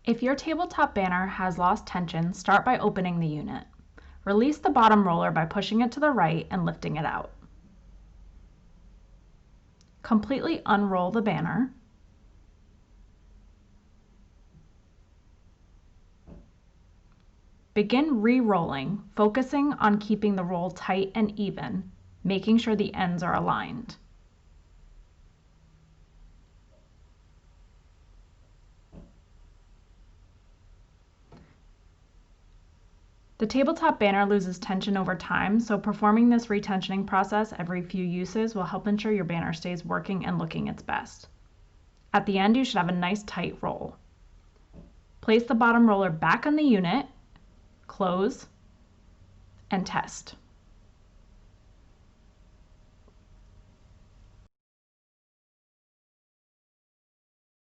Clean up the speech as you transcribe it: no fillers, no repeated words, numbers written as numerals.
If your tabletop banner has lost tension, start by opening the unit. Release the bottom roller by pushing it to the right and lifting it out. Completely unroll the banner. Begin re-rolling, focusing on keeping the roll tight and even, making sure the ends are aligned. The tabletop banner loses tension over time, so performing this retensioning process every few uses will help ensure your banner stays working and looking its best. At the end, you should have a nice tight roll. Place the bottom roller back on the unit, close, and test.